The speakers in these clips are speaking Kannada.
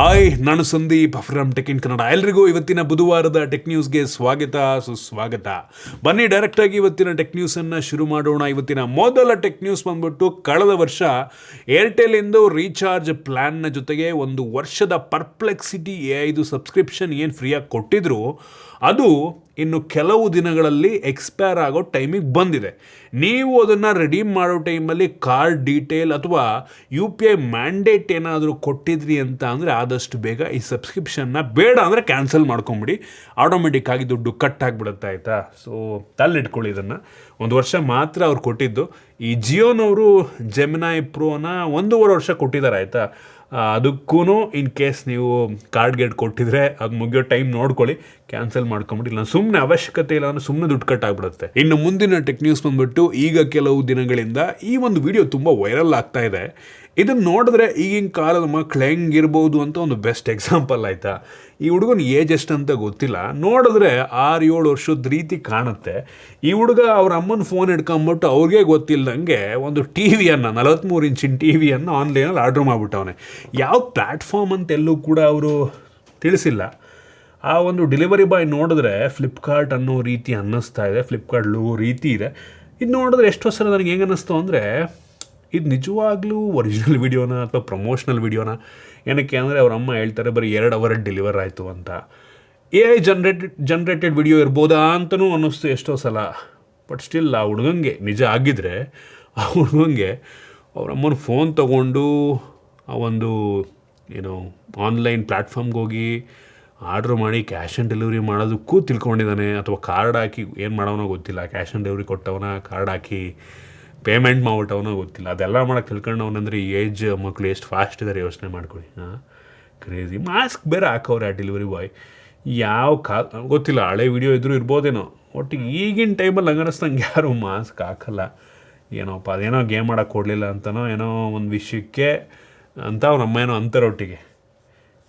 ಹಾಯ್, ನಾನು Sandeep from tech in Kannada. ಎಲ್ರಿಗೂ ಇವತ್ತಿನ ಬುಧವಾರದ ಟೆಕ್ ನ್ಯೂಸ್ಗೆ ಸ್ವಾಗತ ಸುಸ್ವಾಗತ. ಬನ್ನಿ ಡೈರೆಕ್ಟಾಗಿ ಇವತ್ತಿನ ಟೆಕ್ ನ್ಯೂಸನ್ನು ಶುರು ಮಾಡೋಣ. ಇವತ್ತಿನ ಮೊದಲ ಟೆಕ್ ನ್ಯೂಸ್ ಬಂದ್ಬಿಟ್ಟು, ಕಳೆದ ವರ್ಷ ಏರ್ಟೆಲ್ ಇಂದು ರೀಚಾರ್ಜ್ ಪ್ಲ್ಯಾನ್ನ ಜೊತೆಗೆ 1 ವರ್ಷದ ಪರ್ಪ್ಲೆಕ್ಸಿಟಿ AI ಸಬ್ಸ್ಕ್ರಿಪ್ಷನ್ ಏನು ಫ್ರೀಯಾಗಿ ಕೊಟ್ಟಿದ್ರು, ಅದು ಇನ್ನು ಕೆಲವು ದಿನಗಳಲ್ಲಿ ಎಕ್ಸ್ಪೈರ್ ಆಗೋ ಟೈಮಿಗೆ ಬಂದಿದೆ. ನೀವು ಅದನ್ನು ರೆಡೀಮ್ ಮಾಡೋ ಟೈಮಲ್ಲಿ ಕಾರ್ಡ್ ಡೀಟೇಲ್ ಅಥವಾ UPI ಮ್ಯಾಂಡೇಟ್ ಏನಾದರೂ ಕೊಟ್ಟಿದ್ರಿ ಅಂತ ಅಂದರೆ ಆದಷ್ಟು ಬೇಗ ಈ ಸಬ್ಸ್ಕ್ರಿಪ್ಷನ್ನ ಬೇಡ ಅಂದರೆ ಕ್ಯಾನ್ಸಲ್ ಮಾಡ್ಕೊಂಬಿಡಿ. ಆಟೋಮೆಟಿಕ್ಕಾಗಿ ದುಡ್ಡು ಕಟ್ ಆಗಿಬಿಡುತ್ತೆ, ಆಯಿತಾ? ಸೊ ತಲ್ಲಿಟ್ಕೊಳ್ಳಿ ಇದನ್ನು. 1 ವರ್ಷ ಮಾತ್ರ ಅವ್ರು ಕೊಟ್ಟಿದ್ದು. ಈ ಜಿಯೋನವರು ಜೆಮಿನಾಯ್ ಪ್ರೋನ 1.5 ವರ್ಷ ಕೊಟ್ಟಿದ್ದಾರೆ, ಆಯಿತಾ? ಅದಕ್ಕೂ ಇನ್ ಕೇಸ್ ನೀವು ಕಾರ್ಡ್ ಗೇಟ್ ಕೊಟ್ಟಿದ್ರೆ ಅದು ಮುಗಿಯೋ ಟೈಮ್ ನೋಡ್ಕೊಳ್ಳಿ, ಕ್ಯಾನ್ಸಲ್ ಮಾಡ್ಕೊಂಬಿಟ್ಟಿಲ್ಲ. ಸುಮ್ಮನೆ ಅವಶ್ಯಕತೆ ಇಲ್ಲ ಅಂದರೆ ಸುಮ್ಮನೆ ದುಡ್ಡು ಕಟ್ ಆಗಿಬಿಡುತ್ತೆ. ಇನ್ನು ಮುಂದಿನ ಟೆಕ್ ನ್ಯೂಸ್ ಬಂದ್ಬಿಟ್ಟು, ಈಗ ಕೆಲವು ದಿನಗಳಿಂದ ಈ ಒಂದು ವಿಡಿಯೋ ತುಂಬ ವೈರಲ್ ಆಗ್ತಾ ಇದೆ. ಇದನ್ನು ನೋಡಿದ್ರೆ ಈಗಿನ ಕಾಲದ ಮಕ್ಳು ಹೆಂಗಿರ್ಬೋದು ಅಂತ ಒಂದು ಬೆಸ್ಟ್ ಎಕ್ಸಾಂಪಲ್, ಆಯಿತಾ? ಈ ಹುಡುಗನ ಏಜ್ ಎಷ್ಟು ಅಂತ ಗೊತ್ತಿಲ್ಲ, ನೋಡಿದ್ರೆ 6-7 ವರ್ಷದ ರೀತಿ ಕಾಣುತ್ತೆ. ಈ ಹುಡುಗ ಅವ್ರ ಅಮ್ಮನ ಫೋನ್ ಹಿಡ್ಕೊಂಬಿಟ್ಟು ಅವ್ರಿಗೆ ಗೊತ್ತಿಲ್ಲದಂಗೆ ಒಂದು ಟಿವಿಯನ್ನು 43 ಇಂಚಿನ ಟಿವಿಯನ್ನು ಆನ್ಲೈನಲ್ಲಿ ಆರ್ಡ್ರ್ ಮಾಡಿಬಿಟ್ಟವನೆ. ಯಾವ ಪ್ಲ್ಯಾಟ್ಫಾರ್ಮ್ ಅಂತೆಲ್ಲೂ ಕೂಡ ಅವರು ತಿಳಿಸಿಲ್ಲ. ಆ ಒಂದು ಡೆಲಿವರಿ ಬಾಯ್ ನೋಡಿದ್ರೆ ಫ್ಲಿಪ್ಕಾರ್ಟ್ ಅನ್ನೋ ರೀತಿ ಅನ್ನಿಸ್ತಾ ಇದೆ, ಫ್ಲಿಪ್ಕಾರ್ಟ್ ಲೋ ರೀತಿ ಇದೆ. ಇದು ನೋಡಿದ್ರೆ ಎಷ್ಟೋ ಸಲ ನನಗೆ ಹೆಂಗೆ ಅನ್ನಿಸ್ತು ಅಂದರೆ, ಇದು ನಿಜವಾಗ್ಲೂ ಒರಿಜಿನಲ್ ವಿಡಿಯೋನ ಅಥವಾ ಪ್ರಮೋಷ್ನಲ್ ವಿಡಿಯೋನ? ಏನಕ್ಕೆ ಅಂದರೆ ಅವ್ರ ಅಮ್ಮ ಹೇಳ್ತಾರೆ ಬರೀ 2 ಅವರ್ ಡೆಲಿವರ್ ಆಯಿತು ಅಂತ. AI ಜನ್ರೇಟೆಡ್ ವಿಡಿಯೋ ಇರ್ಬೋದಾ ಅಂತಲೂ ಅನ್ನಿಸ್ತು ಎಷ್ಟೋ ಸಲ. ಬಟ್ ಸ್ಟಿಲ್ ಆ ಹುಡುಗಂಗೆ ನಿಜ ಆಗಿದ್ದರೆ, ಆ ಹುಡುಗಂಗೆ ಅವ್ರ ಅಮ್ಮನ ಫೋನ್ ತೊಗೊಂಡು ಆ ಒಂದು ಆನ್ಲೈನ್ ಪ್ಲ್ಯಾಟ್ಫಾರ್ಮ್ಗೆ ಹೋಗಿ ಆರ್ಡ್ರ್ ಮಾಡಿ ಕ್ಯಾಶ್ ಆನ್ ಡೆಲಿವರಿ ಮಾಡೋದಕ್ಕೂ ತಿಳ್ಕೊಂಡಿದ್ದಾನೆ, ಅಥವಾ ಕಾರ್ಡ್ ಹಾಕಿ ಏನು ಮಾಡೋನೋ ಗೊತ್ತಿಲ್ಲ, ಕ್ಯಾಶ್ ಆನ್ ಡೆಲಿವರಿ ಕೊಟ್ಟವನ ಕಾರ್ಡ್ ಹಾಕಿ ಪೇಮೆಂಟ್ ಮಾಡ್ಬಿಟ್ಟವನೋ ಗೊತ್ತಿಲ್ಲ. ಅದೆಲ್ಲ ಮಾಡೋಕ್ಕೆ ತಿಳ್ಕೊಂಡವನಂದರೆ ಈ ಏಜ್ ಮಕ್ಕಳು ಎಷ್ಟು ಫಾಸ್ಟ್ ಇದ್ದಾರೆ ಯೋಚನೆ ಮಾಡ್ಕೊಳ್ಳಿ. ಕ್ರೇಜಿ. ಮಾಸ್ಕ್ ಬೇರೆ ಹಾಕವ್ರೆ ಆ ಡೆಲಿವರಿ ಬಾಯ್. ಯಾವ ಗೊತ್ತಿಲ್ಲ, ಹಳೆ ವಿಡಿಯೋ ಇದ್ರೂ ಇರ್ಬೋದೇನೋ. ಒಟ್ಟಿಗೆ ಈಗಿನ ಟೈಮಲ್ಲಿ ಹಂಗನಿಸ್ದಂಗೆ ಯಾರು ಮಾಸ್ಕ್ ಹಾಕಲ್ಲ. ಏನೋಪ್ಪ ಅದೇನೋ ಗೇಮ್ ಮಾಡೋಕ್ಕೆ ಕೊಡಲಿಲ್ಲ ಅಂತನೋ ಏನೋ ಒಂದು ವಿಷಯಕ್ಕೆ ಅಂತ ಅವ್ರ ಅಮ್ಮ ಏನೋ ಅಂತಾರೊಟ್ಟಿಗೆ.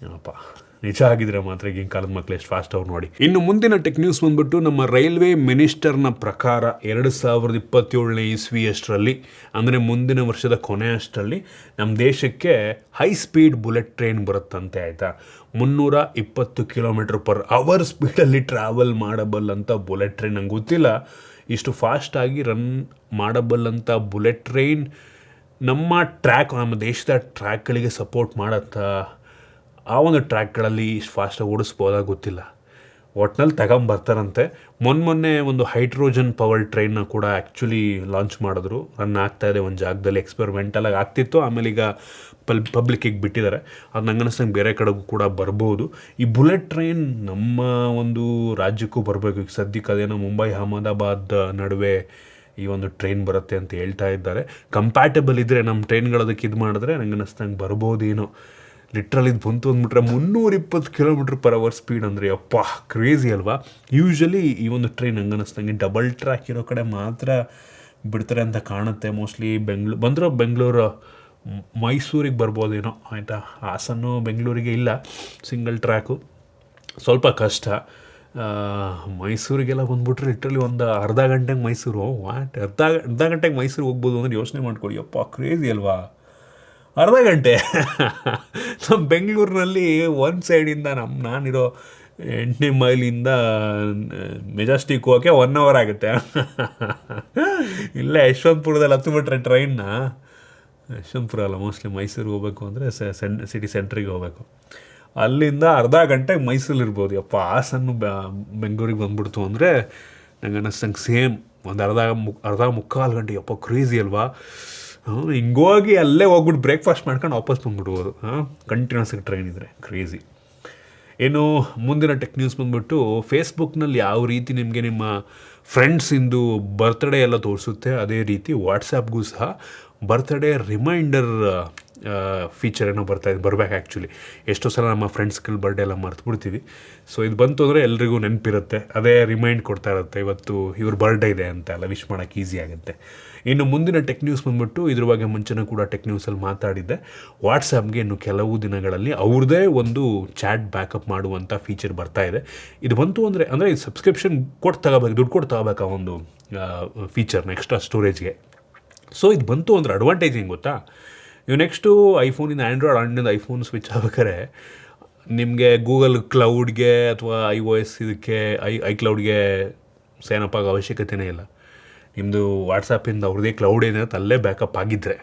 ಏನಪ್ಪ ನಿಜ ಆಗಿದ್ರೆ ಮಾತ್ರ ಈಗಿನ ಕಾಲದ ಮಕ್ಕಳು ಎಷ್ಟು ಫಾಸ್ಟ್ ಅವ್ರು ನೋಡಿ. ಇನ್ನು ಮುಂದಿನ ಟೆಕ್ ನ್ಯೂಸ್ ಬಂದ್ಬಿಟ್ಟು, ನಮ್ಮ ರೈಲ್ವೆ ಮಿನಿಸ್ಟರ್ನ ಪ್ರಕಾರ 2027ನೇ ಇಸ್ವಿಯಷ್ಟರಲ್ಲಿ, ಅಂದರೆ ಮುಂದಿನ ವರ್ಷದ ಕೊನೆ ಅಷ್ಟರಲ್ಲಿ ನಮ್ಮ ದೇಶಕ್ಕೆ ಹೈ ಸ್ಪೀಡ್ ಬುಲೆಟ್ ಟ್ರೈನ್ ಬರುತ್ತಂತೆ, ಆಯಿತಾ? 320 km/h ಸ್ಪೀಡಲ್ಲಿ ಟ್ರಾವೆಲ್ ಮಾಡಬಲ್ ಅಂತ ಬುಲೆಟ್ ಟ್ರೈನ್. ನಂಗೆ ಗೊತ್ತಿಲ್ಲ ಇಷ್ಟು ಫಾಸ್ಟಾಗಿ ರನ್ ಮಾಡಬಲ್ ಅಂತ ಬುಲೆಟ್ ಟ್ರೈನ್ ನಮ್ಮ ದೇಶದ ಟ್ರ್ಯಾಕ್ಗಳಿಗೆ ಸಪೋರ್ಟ್ ಮಾಡುತ್ತಾ? ಆ ಒಂದು ಟ್ರ್ಯಾಕ್ಗಳಲ್ಲಿ ಇಷ್ಟು ಫಾಸ್ಟಾಗಿ ಓಡಿಸ್ಬೋದಾಗ ಗೊತ್ತಿಲ್ಲ. ಒಟ್ನಲ್ಲಿ ತಗೊಂಬರ್ತಾರಂತೆ. ಮೊನ್ನೆ ಒಂದು ಹೈಡ್ರೋಜನ್ ಪವರ್ ಟ್ರೈನ್ನ ಕೂಡ ಆ್ಯಕ್ಚುಲಿ ಲಾಂಚ್ ಮಾಡಿದ್ರು. ರನ್ ಆಗ್ತಾಯಿದೆ ಒಂದು ಜಾಗದಲ್ಲಿ, ಎಕ್ಸ್ಪೆರಿಮೆಂಟಲಾಗಿ ಆಗ್ತಿತ್ತು. ಆಮೇಲೆ ಈಗ ಪಬ್ಲಿಕ್ಕಿಗೆ ಬಿಟ್ಟಿದ್ದಾರೆ. ಅದು ನಂಗೆ ಅನ್ನಿಸ್ತಂಗೆ ಬೇರೆ ಕಡೆಗೂ ಕೂಡ ಬರ್ಬೋದು. ಈ ಬುಲೆಟ್ ಟ್ರೈನ್ ನಮ್ಮ ಒಂದು ರಾಜ್ಯಕ್ಕೂ ಬರಬೇಕು. ಈಗ ಸದ್ಯಕ್ಕೆ ಅದೇನೋ ಮುಂಬೈ ಅಹಮದಾಬಾದ್ ನಡುವೆ ಈ ಒಂದು ಟ್ರೈನ್ ಬರುತ್ತೆ ಅಂತ ಹೇಳ್ತಾ ಇದ್ದಾರೆ. ಕಂಪ್ಯಾಟಬಲ್ ಇದ್ದರೆ ನಮ್ಮ ಟ್ರೈನ್ಗಳದಕ್ಕೆ ಇದು ಮಾಡಿದ್ರೆ ನಂಗೆ ಅನ್ನಿಸ್ತಂಗೆ ಬರ್ಬೋದೇನೋ. ಲಿಟ್ರಲಿ ಇದು ಬಂತು ಅಂದ್ಬಿಟ್ರೆ 320 km/h ಸ್ಪೀಡ್ ಅಂದರೆ ಅಪ್ಪ ಕ್ರೇಜಿ ಅಲ್ವಾ? ಯೂಶ್ವಲಿ ಈ ಒಂದು ಟ್ರೈನ್ ಹಂಗೆ ಅನ್ನಿಸ್ತಂಗೆ ಡಬಲ್ ಟ್ರ್ಯಾಕ್ ಇರೋ ಕಡೆ ಮಾತ್ರ ಬಿಡ್ತಾರೆ ಅಂತ ಕಾಣುತ್ತೆ. ಮೋಸ್ಟ್ಲಿ ಬೆಂಗಳೂರು ಮೈಸೂರಿಗೆ ಬರ್ಬೋದೇನೋ, ಆಯಿತಾ? ಹಾಸನ್ನು ಬೆಂಗಳೂರಿಗೆ ಇಲ್ಲ, ಸಿಂಗಲ್ ಟ್ರ್ಯಾಕು, ಸ್ವಲ್ಪ ಕಷ್ಟ. ಮೈಸೂರಿಗೆಲ್ಲ ಬಂದ್ಬಿಟ್ರೆ ಲಿಟ್ರಲಿ ಒಂದು ಅರ್ಧ ಗಂಟೆಗೆ ಮೈಸೂರು. ಅರ್ಧ ಗಂಟೆಗೆ ಮೈಸೂರಿಗೆ ಹೋಗ್ಬೋದು ಅಂದರೆ ಯೋಚನೆ ಮಾಡ್ಕೊಳ್ಳಿ. ಅಪ್ಪ ಕ್ರೇಜಿ ಅಲ್ವಾ? ಅರ್ಧ ಗಂಟೆ. ನಮ್ಮ ಬೆಂಗಳೂರಿನಲ್ಲಿ ಒಂದು ಸೈಡಿಂದ ನಾನಿರೋ 8ನೇ ಮೈಲಿಂದ ಮೆಜೆಸ್ಟಿಕ್ ಹೋಗೋಕ್ಕೆ 1 hour ಆಗುತ್ತೆ. ಇಲ್ಲ ಯಶವಂತಪುರದಲ್ಲಿ ಹತ್ತುಬಿಟ್ರೆ ಟ್ರೈನ್ನ, ಯಶವಂತಪುರ ಅಲ್ಲ, ಮೋಸ್ಟ್ಲಿ ಮೈಸೂರಿಗೆ ಹೋಗಬೇಕು ಅಂದರೆ ಸಿಟಿ ಸೆಂಟ್ರಿಗೆ ಹೋಗಬೇಕು. ಅಲ್ಲಿಂದ ಅರ್ಧ ಗಂಟೆಗೆ ಮೈಸೂರಿರ್ಬೋದು. ಅಪ್ಪ ಹಾಸನ್ನು ಬೆಂಗಳೂರಿಗೆ ಬಂದ್ಬಿಡ್ತು ಅಂದರೆ ನಂಗೆ ಅನ್ನಿಸ್ತಂಗೆ ಸೇಮ್ ಒಂದು ಅರ್ಧ ಮುಕ್ಕಾಲು ಗಂಟೆ. ಅಪ್ಪ ಕ್ರೇಜಿ ಅಲ್ವಾ? ಹಿಂಗೋಗಿ ಅಲ್ಲೇ ಹೋಗ್ಬಿಟ್ಟು ಬ್ರೇಕ್ಫಾಸ್ಟ್ ಮಾಡ್ಕೊಂಡು ವಾಪಸ್ ಬಂದ್ಬಿಡ್ಬೋದು. ಕಂಟಿನ್ಯೂಸ್ ಆಗಿ ಟ್ರೈನ್ ಇದ್ದರೆ ಕ್ರೇಜಿ. ಏನು ಮುಂದಿನ ಟೆಕ್ ನ್ಯೂಸ್ ಬಂದ್ಬಿಟ್ಟು, ಫೇಸ್ಬುಕ್ನಲ್ಲಿ ಯಾವ ರೀತಿ ನಿಮಗೆ ನಿಮ್ಮ ಫ್ರೆಂಡ್ಸಿಂದು ಬರ್ತ್ಡೇ ಎಲ್ಲ ತೋರಿಸುತ್ತೆ, ಅದೇ ರೀತಿ ವಾಟ್ಸಾಪ್ಗೂ ಸಹ ಬರ್ತ್ಡೇ ರಿಮೈಂಡರ್ ಫೀಚರ್ ಏನೋ ಬರಬೇಕು. ಆ್ಯಕ್ಚುಲಿ ಎಷ್ಟೋ ಸಲ ನಮ್ಮ ಫ್ರೆಂಡ್ಸ್ಗಳ ಬರ್ಡೇ ಎಲ್ಲ ಮರ್ತುಬಿಡ್ತೀವಿ. ಸೊ ಇದು ಬಂತು ಅಂದರೆ ಎಲ್ರಿಗೂ ನೆನಪಿರುತ್ತೆ, ಅದೇ ರಿಮೈಂಡ್ ಕೊಡ್ತಾ ಇರುತ್ತೆ ಇವತ್ತು ಇವ್ರ ಬರ್ಡೇ ಇದೆ ಅಂತ ಎಲ್ಲ ವಿಶ್ ಮಾಡೋಕ್ಕೆ ಈಸಿ ಆಗುತ್ತೆ. ಇನ್ನು ಮುಂದಿನ ಟೆಕ್ ನ್ಯೂಸ್ ಬಂದ್ಬಿಟ್ಟು, ಇದ್ರ ಬಗ್ಗೆ ಮುಂಚೆನೂ ಕೂಡ ಟೆಕ್ ನ್ಯೂಸಲ್ಲಿ ಮಾತಾಡಿದ್ದೆ. ವಾಟ್ಸಾಪ್ಗೆ ಇನ್ನು ಕೆಲವು ದಿನಗಳಲ್ಲಿ ಅವ್ರದ್ದೇ ಒಂದು ಚಾಟ್ ಬ್ಯಾಕಪ್ ಮಾಡುವಂಥ ಫೀಚರ್ ಬರ್ತಾ ಇದೆ. ಇದು ಬಂತು ಅಂದರೆ ಇದು ಸಬ್ಸ್ಕ್ರಿಪ್ಷನ್ ದುಡ್ಡು ಕೊಟ್ಟು ತಗೋಬೇಕು ಆ ಒಂದು ಫೀಚರ್ನ, ಎಕ್ಸ್ಟ್ರಾ ಸ್ಟೋರೇಜ್ಗೆ. ಸೊ ಇದು ಬಂತು ಅಂದರೆ ಅಡ್ವಾಂಟೇಜ್ ಏನು ಗೊತ್ತಾ? ಇವು ನೆಕ್ಸ್ಟು ಐಫೋನಿಂದ ಆ್ಯಂಡ್ರಾಯ್ಡ್ ಐಫೋನ್ ಸ್ವಿಚ್ ಆಗ್ಬೇಕಾದ್ರೆ ನಿಮಗೆ ಗೂಗಲ್ ಕ್ಲೌಡ್ಗೆ ಅಥವಾ iOS ಇದಕ್ಕೆ ಐಕ್ಲೌಡ್ಗೆ ಸೈನಪ್ ಆಗೋ ಅವಶ್ಯಕತೆಯೇ ಇಲ್ಲ. ನಿಮ್ಮದು ವಾಟ್ಸಪ್ಪಿಂದ ಅವ್ರದ್ದೇ ಕ್ಲೌಡ್ ಏನಿರುತ್ತೆ ಅಲ್ಲೇ ಬ್ಯಾಕಪ್ ಆಗಿದ್ದರೆ,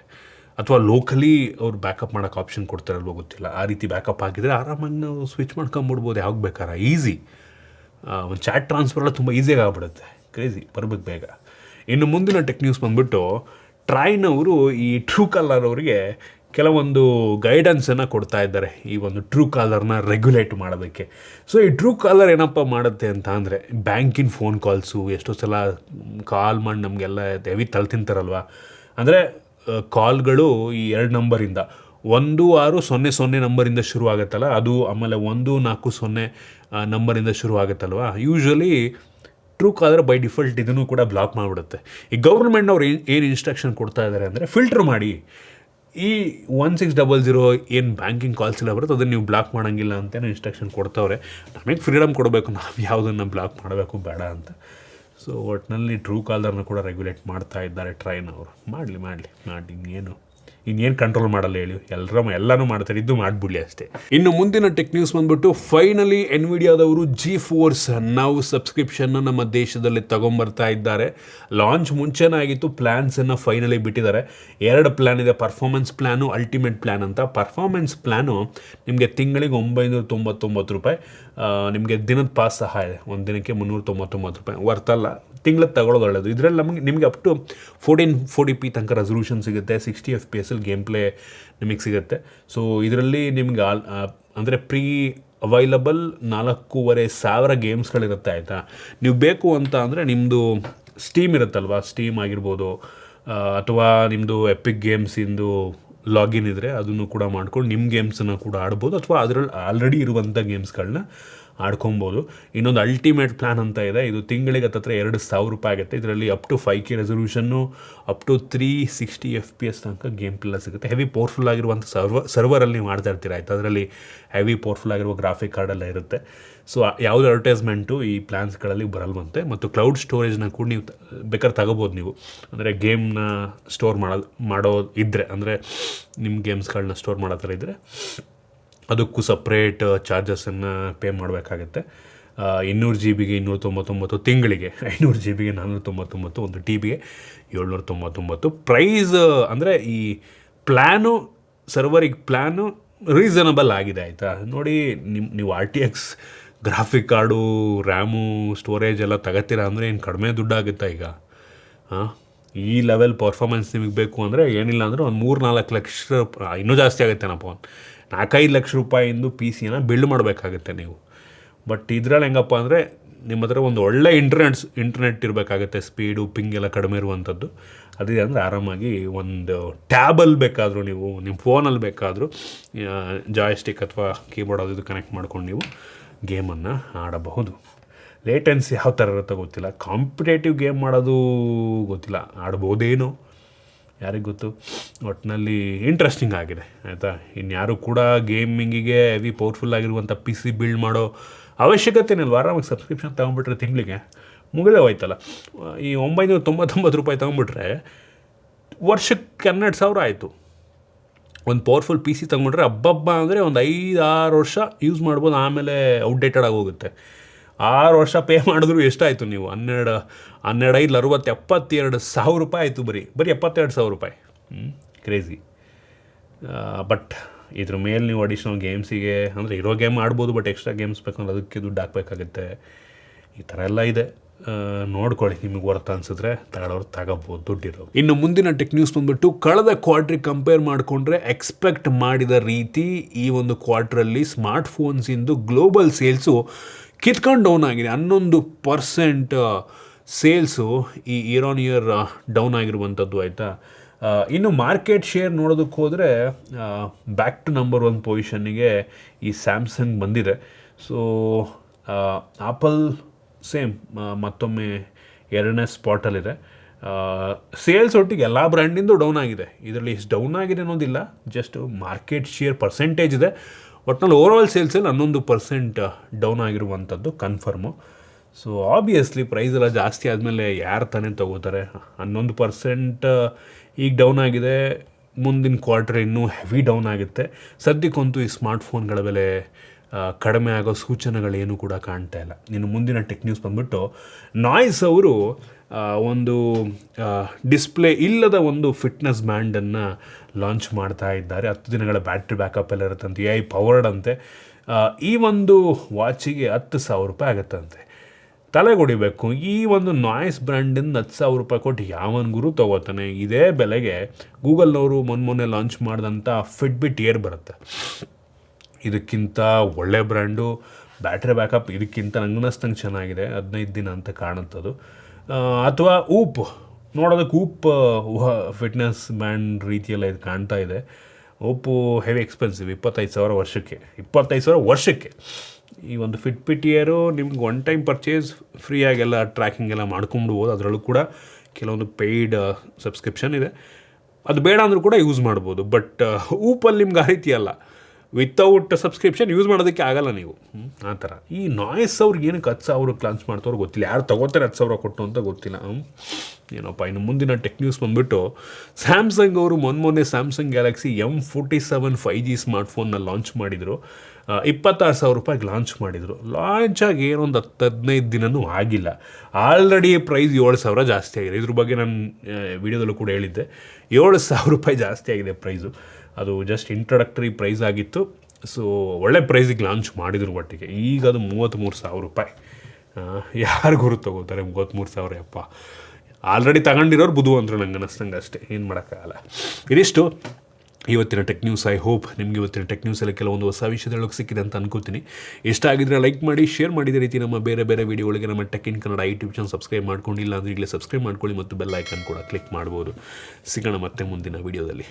ಅಥವಾ ಲೋಕಲಿ ಅವ್ರು ಬ್ಯಾಕಪ್ ಮಾಡೋಕ್ಕೆ ಆಪ್ಷನ್ ಕೊಡ್ತಾರಲ್ವೋ ಗೊತ್ತಿಲ್ಲ, ಆ ರೀತಿ ಬ್ಯಾಕಪ್ ಆಗಿದ್ದರೆ ಆರಾಮಾಗಿ ನಾವು ಸ್ವಿಚ್ ಮಾಡ್ಕೊಂಬಿಡ್ಬೋದು ಯಾವಾಗ ಬೇಕಾರೆ. ಈಸಿ. ಒಂದು ಚಾಟ್ ಟ್ರಾನ್ಸ್ಫರ್ ಎಲ್ಲ ತುಂಬ ಈಸಿಯಾಗಿ ಆಗ್ಬಿಡುತ್ತೆ. ಕ್ರೇಜಿ, ಬರ್ಬೇಕು ಬೇಗ. ಇನ್ನು ಮುಂದಿನ ಟೆಕ್ ನ್ಯೂಸ್ ಬಂದುಬಿಟ್ಟು ಟ್ರೈನವರು ಈ ಟ್ರೂ ಕಾಲರ್ ಅವರಿಗೆ ಕೆಲವೊಂದು ಗೈಡೆನ್ಸನ್ನು ಕೊಡ್ತಾ ಇದ್ದಾರೆ ಈ ಒಂದು ಟ್ರೂ ಕಾಲರ್ನ ರೆಗ್ಯುಲೇಟ್ ಮಾಡೋದಕ್ಕೆ. ಸೊ ಈ ಟ್ರೂ ಕಾಲರ್ ಏನಪ್ಪ ಮಾಡುತ್ತೆ ಅಂತ ಅಂದರೆ, ಬ್ಯಾಂಕಿನ ಫೋನ್ ಕಾಲ್ಸು ಎಷ್ಟೋ ಸಲ ಕಾಲ್ ಮಾಡಿ ನಮಗೆಲ್ಲ ಹೆವಿ ತಲೆ ತಿಂತಾರಲ್ವ. ಅಂದರೆ ಕಾಲ್ಗಳು ಈ 2 ನಂಬರಿಂದ 1600 ನಂಬರಿಂದ ಶುರು ಆಗುತ್ತಲ್ಲ ಅದು, ಆಮೇಲೆ 140 ನಂಬರಿಂದ ಶುರು ಆಗುತ್ತಲ್ವ. Usually true caller by default ಇದನ್ನು ಕೂಡ ಬ್ಲಾಕ್ ಮಾಡಿಬಿಡುತ್ತೆ. ಈ ಗೌರ್ಮೆಂಟ್ನವ್ರು ಏನು ಇನ್ಸ್ಟ್ರಕ್ಷನ್ ಕೊಡ್ತಾ ಇದ್ದಾರೆ ಅಂದರೆ, ಫಿಲ್ಟ್ರ್ ಮಾಡಿ ಈ 1600 ಏನು ಬ್ಯಾಂಕಿಂಗ್ ಕಾಲ್ಸ್ ಎಲ್ಲ ಬರುತ್ತೆ ಅದನ್ನು ನೀವು ಬ್ಲಾಕ್ ಮಾಡೋಂಗಿಲ್ಲ ಅಂತೇನೋ ಇನ್ಸ್ಟ್ರಕ್ಷನ್ ಕೊಡ್ತವ್ರೆ. ನಮಗೆ ಫ್ರೀಡಮ್ ಕೊಡಬೇಕು, ನಾವು ಯಾವುದನ್ನು ಬ್ಲಾಕ್ ಮಾಡಬೇಕು ಬೇಡ ಅಂತ. ಸೊ ಒಟ್ಟಿನಲ್ಲಿ ಟ್ರೂ ಕಾಲರ್ನ ಕೂಡ ರೆಗ್ಯುಲೇಟ್ ಮಾಡ್ತಾ ಇದ್ದಾರೆ ಟ್ರೈನವರು. ಮಾಡಲಿ ಇನ್ನೇನು ಕಂಟ್ರೋಲ್ ಮಾಡಲ್ಲ ಹೇಳಿ, ಎಲ್ಲನೂ ಮಾಡ್ತಾರೆ, ಇದು ಮಾಡಿಬಿಡಲಿ ಅಷ್ಟೇ. ಇನ್ನು ಮುಂದಿನ ಟೆಕ್ ನ್ಯೂಸ್ ಬಂದ್ಬಿಟ್ಟು ಫೈನಲಿ ಎನ್ವಿಡಿಯಾದವರು GeForce Now ಸಬ್ಸ್ಕ್ರಿಪ್ಷನ್ನ ನಮ್ಮ ದೇಶದಲ್ಲಿ ತಗೊಂಬರ್ತಾ ಇದ್ದಾರೆ. ಲಾಂಚ್ ಮುಂಚೆನೇ ಆಗಿತ್ತು, ಪ್ಲ್ಯಾನ್ಸನ್ನು ಫೈನಲಿ ಬಿಟ್ಟಿದ್ದಾರೆ. 2 ಪ್ಲ್ಯಾನ್ ಇದೆ, ಪರ್ಫಾರ್ಮೆನ್ಸ್ ಪ್ಲ್ಯಾನು, ಅಲ್ಟಿಮೇಟ್ ಪ್ಲ್ಯಾನ್ ಅಂತ. ಪರ್ಫಾರ್ಮೆನ್ಸ್ ಪ್ಲ್ಯಾನು ನಿಮಗೆ ತಿಂಗಳಿಗೆ 999 ರೂಪಾಯಿ, ನಿಮಗೆ ದಿನದ ಪಾಸ್ ಸಹ ಇದೆ, ಒಂದು ದಿನಕ್ಕೆ 399 ರೂಪಾಯಿ. ವರ್ತಲ್ಲ, ತಿಂಗ್ಳದ್ದು ತಗೊಳ್ಳೋದು ಒಳ್ಳೆಯದು. ಇದರಲ್ಲಿ ನಿಮಗೆ ಅಪ್ ಟು 1440p ತನಕ ರೆಸಲ್ಯೂಷನ್ ಸಿಗುತ್ತೆ, 60 FPS ಗೇಮ್ ಪ್ಲೇ ನಿಮಗೆ ಸಿಗುತ್ತೆ. ಸೊ ಇದರಲ್ಲಿ ನಿಮ್ಗೆ ಅಂದರೆ ಪ್ರೀ ಅವೈಲಬಲ್ 4500 ಗೇಮ್ಸ್ಗಳಿರುತ್ತೆ, ಆಯಿತಾ. ನೀವು ಬೇಕು ಅಂತ ಅಂದರೆ ನಿಮ್ಮದು ಸ್ಟೀಮ್ ಇರುತ್ತಲ್ವ, ಸ್ಟೀಮ್ ಆಗಿರ್ಬೋದು, ಅಥವಾ ನಿಮ್ಮದು ಎಪಿಕ್ ಗೇಮ್ಸಿಂದು ಲಾಗಿನ್ ಇದ್ದರೆ ಅದನ್ನು ಕೂಡ ಮಾಡ್ಕೊಂಡು ನಿಮ್ಮ ಗೇಮ್ಸನ್ನು ಕೂಡ ಆಡ್ಬೋದು, ಅಥವಾ ಅದರಲ್ಲಿ ಆಲ್ರೆಡಿ ಇರುವಂಥ ಗೇಮ್ಸ್ಗಳನ್ನ ಆಡ್ಕೊಬೋದು. ಇನ್ನೊಂದು ಅಲ್ಟಿಮೇಟ್ ಪ್ಲ್ಯಾನ್ ಅಂತ ಇದೆ, ಇದು ತಿಂಗಳಿಗೆ ಹತ್ತಿರ 2000 ರೂಪಾಯಿ ಆಗುತ್ತೆ. ಇದರಲ್ಲಿ ಅಪ್ ಟು 5K ರೆಸಲ್ಯೂಷನ್ನು, ಅಪ್ ಟು 360 FPS ತನಕ ಗೇಮ್ ಪ್ಲೇ ಸಿಗುತ್ತೆ. ಹೆವಿ ಪವರ್ಫುಲ್ ಆಗಿರುವಂಥ ಸರ್ವರಲ್ಲಿ ನೀವು ಮಾಡ್ತಾ ಇರ್ತೀರ, ಆಯಿತು. ಅದರಲ್ಲಿ ಹೆವಿ ಪವರ್ಫುಲ್ ಆಗಿರುವ ಗ್ರಾಫಿಕ್ ಕಾರ್ಡೆಲ್ಲ ಇರುತ್ತೆ. ಸೊ ಯಾವುದೇ ಅಡ್ವರ್ಟೈಸ್ಮೆಂಟು ಈ ಪ್ಲ್ಯಾನ್ಸ್ಗಳಲ್ಲಿ ಬರಲ್ವಂತೆ. ಮತ್ತು ಕ್ಲೌಡ್ ಸ್ಟೋರೇಜ್ನ ಕೂಡ ನೀವು ಬೇಕಾದ್ರೆ ತಗೋಬೋದು ನೀವು, ಅಂದರೆ ಗೇಮ್ನ ಸ್ಟೋರ್ ಮಾಡೋ ಇದ್ದರೆ, ಅಂದರೆ ನಿಮ್ಮ ಗೇಮ್ಸ್ಗಳನ್ನ ಸ್ಟೋರ್ ಮಾಡೋ ಥರ ಇದ್ದರೆ ಅದಕ್ಕೂ ಸಪ್ರೇಟ್ ಚಾರ್ಜಸನ್ನು ಪೇ ಮಾಡಬೇಕಾಗತ್ತೆ. 200 GB 299, ತಿಂಗಳಿಗೆ 500 GB 499, 1 TB 799. ಪ್ರೈಸ್ ಅಂದರೆ ಈ ಪ್ಲ್ಯಾನು, ಸರ್ವರಿಗೆ ಪ್ಲ್ಯಾನು ರೀಸನಬಲ್ ಆಗಿದೆ, ಆಯಿತಾ. ನೋಡಿ, ನೀವು RTX graphic card, RAM, storage ಎಲ್ಲ ತಗೋತೀರಾ ಅಂದರೆ ಏನು ಕಡಿಮೆ ದುಡ್ಡಾಗುತ್ತಾ ಈಗ? ಈ ಲೆವೆಲ್ ಪರ್ಫಾರ್ಮೆನ್ಸ್ ನಿಮಗೆ ಬೇಕು ಅಂದರೆ ಏನಿಲ್ಲ ಅಂದರೆ ಒಂದು 3-4 ಲಕ್ಷ, ಇನ್ನೂ ಜಾಸ್ತಿ ಆಗುತ್ತೇನಪ್ಪ, 4-5 ಲಕ್ಷ ರೂಪಾಯಿಂದ PC ಬಿಲ್ಡ್ ಮಾಡಬೇಕಾಗುತ್ತೆ ನೀವು. ಬಟ್ ಇದರಲ್ಲಿ ಹೆಂಗಪ್ಪ ಅಂದರೆ ನಿಮ್ಮ ಹತ್ರ ಒಂದು ಒಳ್ಳೆ ಇಂಟರ್ನೆಟ್ ಇರಬೇಕಾಗುತ್ತೆ, ಸ್ಪೀಡು ಪಿಂಗ್ ಎಲ್ಲ ಕಡಿಮೆ ಇರುವಂಥದ್ದು. ಅದಿದೆ ಅಂದರೆ ಆರಾಮಾಗಿ ಒಂದು ಟ್ಯಾಬಲ್ಲಿ ಬೇಕಾದರೂ, ನೀವು ನಿಮ್ಮ ಫೋನಲ್ಲಿ ಬೇಕಾದರೂ ಜಾಯ್ಸ್ಟಿಕ್ ಅಥವಾ ಕೀಬೋರ್ಡ್ ಅದು ಕನೆಕ್ಟ್ ಮಾಡ್ಕೊಂಡು ನೀವು ಗೇಮನ್ನು ಆಡಬಹುದು. ಲೇಟೆನ್ಸಿ ಯಾವ ಥರ ಇರುತ್ತೋ ಗೊತ್ತಿಲ್ಲ, ಕಾಂಪಿಟೇಟಿವ್ ಗೇಮ್ ಮಾಡೋದು ಗೊತ್ತಿಲ್ಲ, ಆಡ್ಬೋದೇನೋ ಯಾರಿಗೆ ಗೊತ್ತು. ಒಟ್ಟಿನಲ್ಲಿ ಇಂಟ್ರೆಸ್ಟಿಂಗ್ ಆಗಿದೆ, ಆಯಿತಾ. ಇನ್ಯಾರು ಕೂಡ ಗೇಮಿಂಗಿಗೆ ಹೆವಿ ಪವರ್ಫುಲ್ ಆಗಿರುವಂಥ PC ಬಿಲ್ಡ್ ಮಾಡೋ ಅವಶ್ಯಕತೆನೇ ಇಲ್ವ. ಆರಾಮಾಗಿ ಸಬ್ಸ್ಕ್ರಿಪ್ಷನ್ ತೊಗೊಂಬಿಟ್ರೆ ತಿಂಗಳಿಗೆ ಮುಗಿದೇ ಹೋಯ್ತಲ್ಲ. ಈ 999 ರೂಪಾಯಿ ತೊಗೊಂಬಿಟ್ರೆ ವರ್ಷಕ್ಕೆ 12,000 ಆಯಿತು. ಒಂದು ಪವರ್ಫುಲ್ PC ತೊಗೊಂಬಿಟ್ರೆ ಹಬ್ಬ ಅಂದರೆ ಒಂದು 5-6 ವರ್ಷ ಯೂಸ್ ಮಾಡ್ಬೋದು, ಆಮೇಲೆ ಔಟ್ಡೇಟೆಡ್ ಆಗೋಗುತ್ತೆ. 6 ವರ್ಷ ಪೇ ಮಾಡಿದ್ರು ಎಷ್ಟಾಯಿತು ನೀವು? 12, 5, 60, 72,000 ರೂಪಾಯಿ ಆಯಿತು. ಬರೀ 72,000 ರೂಪಾಯಿ. ಕ್ರೇಜಿ. ಬಟ್ ಇದ್ರ ಮೇಲೆ ನೀವು ಅಡಿಷ್ನಲ್ ಗೇಮ್ಸಿಗೆ, ಅಂದರೆ ಇರೋ ಗೇಮ್ ಆಡ್ಬೋದು, ಬಟ್ ಎಕ್ಸ್ಟ್ರಾ ಗೇಮ್ಸ್ ಬೇಕಂದ್ರೆ ಅದಕ್ಕೆ ದುಡ್ಡು ಹಾಕಬೇಕಾಗುತ್ತೆ. ಈ ಥರ ಎಲ್ಲ ಇದೆ. ನೋಡ್ಕೊಳ್ಳಿ, ನಿಮಗೆ ವರ್ತ್ ಅನಿಸಿದ್ರೆ ತಗೊಳ್ಳೋರು ತಗೋಬೋದು, ದುಡ್ಡಿರೋ. ಇನ್ನು ಮುಂದಿನ ಟೆಕ್ ನ್ಯೂಸ್ ಬಂದುಬಿಟ್ಟು, ಕಳೆದ ಕ್ವಾರ್ಟ್ರಿಗೆ ಕಂಪೇರ್ ಮಾಡಿಕೊಂಡ್ರೆ ಎಕ್ಸ್ಪೆಕ್ಟ್ ಮಾಡಿದ ರೀತಿ ಈ ಒಂದು ಕ್ವಾರ್ಟ್ರಲ್ಲಿ ಸ್ಮಾರ್ಟ್ಫೋನ್ಸಿಂದು ಗ್ಲೋಬಲ್ ಸೇಲ್ಸು ಕಿತ್ಕೊಂಡು ಡೌನ್ ಆಗಿದೆ. 11% ಸೇಲ್ಸು ಈ ಇಯರ್ ಆನ್ ಇಯರ್ ಡೌನ್ ಆಗಿರುವಂಥದ್ದು, ಆಯಿತಾ. ಇನ್ನು ಮಾರ್ಕೆಟ್ ಶೇರ್ ನೋಡೋದಕ್ಕೆ ಹೋದರೆ ಬ್ಯಾಕ್ ಟು ನಂಬರ್ 1 ಪೊಸಿಷನ್ನಿಗೆ ಈ ಸ್ಯಾಮ್ಸಂಗ್ ಬಂದಿದೆ. ಸೊ ಆಪಲ್ ಸೇಮ್ ಮತ್ತೊಮ್ಮೆ 2ನೇ ಸ್ಪಾಟಲ್ಲಿದೆ. ಸೇಲ್ಸ್ ಒಟ್ಟಿಗೆ ಎಲ್ಲ ಬ್ರ್ಯಾಂಡಿಂದು ಡೌನ್ ಆಗಿದೆ. ಇದರಲ್ಲಿ ಎಷ್ಟು ಡೌನ್ ಆಗಿದೆ ಅನ್ನೋದಿಲ್ಲ, ಜಸ್ಟ್ ಮಾರ್ಕೆಟ್ ಶೇರ್ ಪರ್ಸೆಂಟೇಜ್ ಇದೆ. ಒಟ್ಟಿನಲ್ಲಿ ಓವರಾಲ್ ಸೇಲ್ಸಲ್ಲಿ 11% ಡೌನ್ ಆಗಿರುವಂಥದ್ದು ಕನ್ಫರ್ಮು. ಸೊ ಆಬ್ವಿಯಸ್ಲಿ ಪ್ರೈಸ್ ಎಲ್ಲ ಜಾಸ್ತಿ ಆದಮೇಲೆ ಯಾರು ತಾನೇ ತೊಗೋತಾರೆ? 11% ಈಗ ಡೌನ್ ಆಗಿದೆ. ಮುಂದಿನ ಕ್ವಾರ್ಟರ್ ಇನ್ನೂ ಹೆವಿ ಡೌನ್ ಆಗುತ್ತೆ. ಸದ್ಯಕ್ಕಂತೂ ಈ ಸ್ಮಾರ್ಟ್ಫೋನ್ಗಳ ಬೆಲೆ ಕಡಿಮೆ ಆಗೋ ಸೂಚನೆಗಳೇನು ಕೂಡ ಕಾಣ್ತಾ ಇಲ್ಲ. ಇನ್ನು ಮುಂದಿನ ಟೆಕ್ ನ್ಯೂಸ್ ಬಂದ್ಬಿಟ್ಟು ನಾಯ್ಸ್ ಅವರು ಒಂದು ಡಿಸ್ಪ್ಲೇ ಇಲ್ಲದ ಒಂದು ಫಿಟ್ನೆಸ್ ಬ್ಯಾಂಡನ್ನು ಲಾಂಚ್ ಮಾಡ್ತಾ ಇದ್ದಾರೆ. 10 ದಿನಗಳ ಬ್ಯಾಟ್ರಿ ಬ್ಯಾಕಪ್ ಎಲ್ಲ ಇರುತ್ತಂತೆ, AI ಪವರ್ಡ್ ಅಂತೆ. ಈ ಒಂದು ವಾಚಿಗೆ 10,000 ರೂಪಾಯಿ ಆಗುತ್ತಂತೆ. ತಲೆಗೊಡಿಬೇಕು, ಈ ಒಂದು ನಾಯ್ಸ್ ಬ್ರ್ಯಾಂಡಿಂದ 10,000 ರೂಪಾಯಿ ಕೊಟ್ಟು ಯಾವನ್ ಗುರು ತೊಗೋತಾನೆ? ಇದೇ ಬೆಲೆಗೆ ಗೂಗಲ್ನವರು ಮೊನ್ನೆ ಲಾಂಚ್ ಮಾಡಿದಂಥ ಫಿಟ್ಬಿಟ್ ಏರ್ ಬರುತ್ತೆ. ಇದಕ್ಕಿಂತ ಒಳ್ಳೆ ಬ್ರ್ಯಾಂಡು, ಬ್ಯಾಟ್ರಿ ಬ್ಯಾಕಪ್ ಇದಕ್ಕಿಂತ ನಂಗೆ ಚೆನ್ನಾಗಿದೆ. 15 ದಿನ ಅಂತ ಕಾಣುತ್ತದು. ಅಥವಾ ಊಪ್, ನೋಡೋದಕ್ಕೆ ಊಪ್ ಫಿಟ್ನೆಸ್ ಬ್ಯಾಂಡ್ ರೀತಿಯೆಲ್ಲ ಇದು ಕಾಣ್ತಾ ಇದೆ. ಊಪು ಹೆವಿ ಎಕ್ಸ್ಪೆನ್ಸಿವ್, 25,000 ವರ್ಷಕ್ಕೆ. ಈ ಒಂದು ಫಿಟ್ಬಿಟ್ ಇಯರು ನಿಮ್ಗೆ ಒನ್ ಟೈಮ್ ಪರ್ಚೇಸ್ ಫ್ರೀಯಾಗೆಲ್ಲ ಟ್ರ್ಯಾಕಿಂಗ್ ಎಲ್ಲ ಮಾಡ್ಕೊಂಬಿಡ್ಬೋದು. ಅದರಲ್ಲೂ ಕೂಡ ಕೆಲವೊಂದು ಪೇಯ್ಡ್ ಸಬ್ಸ್ಕ್ರಿಪ್ಷನ್ ಇದೆ, ಅದು ಬೇಡ ಅಂದರೂ ಕೂಡ ಯೂಸ್ ಮಾಡ್ಬೋದು. ಬಟ್ ಊಪಲ್ಲಿ ನಿಮ್ಗೆ ಆ ರೀತಿ ಅಲ್ಲ, ವಿತೌಟ್ ಸಬ್ಸ್ಕ್ರಿಪ್ಷನ್ ಯೂಸ್ ಮಾಡೋದಕ್ಕೆ ಆಗಲ್ಲ ನೀವು. ಆ ಥರ ಈ ನಾಯ್ಸ್ ಅವ್ರಿಗೆ ಏನಕ್ಕೆ 10,000 ಲಾಂಚ್ ಮಾಡ್ತವ್ರು ಗೊತ್ತಿಲ್ಲ. ಯಾರು ತೊಗೋತಾರೆ 10,000 ಕೊಟ್ಟು ಅಂತ ಗೊತ್ತಿಲ್ಲ. ಏನಪ್ಪ. ಇನ್ನು ಮುಂದಿನ ಟೆಕ್ ನ್ಯೂಸ್ ಬಂದುಬಿಟ್ಟು ಸ್ಯಾಮ್ಸಂಗ್ ಅವರು ಮೊನ್ನೆ Samsung Galaxy M47 5G ಸ್ಮಾರ್ಟ್ಫೋನ್ನ launch ಮಾಡಿದರು. 26,000 ರೂಪಾಯಿಗೆ ಲಾಂಚ್ ಮಾಡಿದರು. ಲಾಂಚ್ ಆಗಿ ಏನೊಂದು 10-15 ದಿನವೂ ಆಗಿಲ್ಲ, ಆಲ್ರೆಡಿ ಪ್ರೈಸ್ 7,000 ಜಾಸ್ತಿ ಆಗಿದೆ. ಇದ್ರ ಬಗ್ಗೆ ನಾನು ವಿಡಿಯೋದಲ್ಲೂ ಕೂಡ ಹೇಳಿದ್ದೆ. 7,000 ರೂಪಾಯಿ ಜಾಸ್ತಿ ಆಗಿದೆ ಪ್ರೈಸು. ಅದು ಜಸ್ಟ್ ಇಂಟ್ರೊಡಕ್ಟರಿ ಪ್ರೈಸ್ ಆಗಿತ್ತು. ಸೊ ಒಳ್ಳೆ ಪ್ರೈಸಿಗೆ ಲಾಂಚ್ ಮಾಡಿದ್ರು ಒಟ್ಟಿಗೆ. ಈಗ ಅದು 33,000 ರೂಪಾಯಿ. ಯಾರು ಗುರು ತೊಗೋತಾರೆ 33,000? ಯಪ್ಪ, ಆಲ್ರೆಡಿ ತಗೊಂಡಿರೋರು ಬುದ್ಧಿವಂತರು ನಂಗೆ ಅನ್ನಿಸ್ತಂಗೆ ಅಷ್ಟೇ, ಏನು ಮಾಡೋಕ್ಕಾಗಲ್ಲ. ಇದಿಷ್ಟು ಇವತ್ತಿನ ಟೆಕ್ ನ್ಯೂಸ್. ಐ ಹೋಪ್ ನಿಮಗೆ ಇವತ್ತಿನ ಟೆಕ್ ನ್ಯೂಸಲ್ಲಿ ಕೆಲವೊಂದು ಹೊಸ ವಿಷಯದೊಳಗೆ ಸಿಕ್ಕಿದೆ ಅಂತ ಅನ್ಕೋತೀನಿ. ಇಷ್ಟ ಆಗಿದ್ರೆ ಲೈಕ್ ಮಾಡಿ, ಶೇರ್ ಮಾಡಿದ ರೀತಿ ನಮ್ಮ ಬೇರೆ ವೀಡಿಯೋಗಳಿಗೆ ನಮ್ಮ tech in Kannada YouTube channel subscribe ಮಾಡ್ಕೊಂಡಿಲ್ಲ ಅಂದರೆ ಈಗಲೇ ಸಬ್ಸ್ಕ್ರೈಬ್ ಮಾಡ್ಕೊಳ್ಳಿ ಮತ್ತು ಬೆಲ್ ಐಕನ್ ಕೂಡ ಕ್ಲಿಕ್ ಮಾಡ್ಬೋದು. ಸಿಗೋಣ ಮತ್ತೆ ಮುಂದಿನ ವೀಡಿಯೋದಲ್ಲಿ.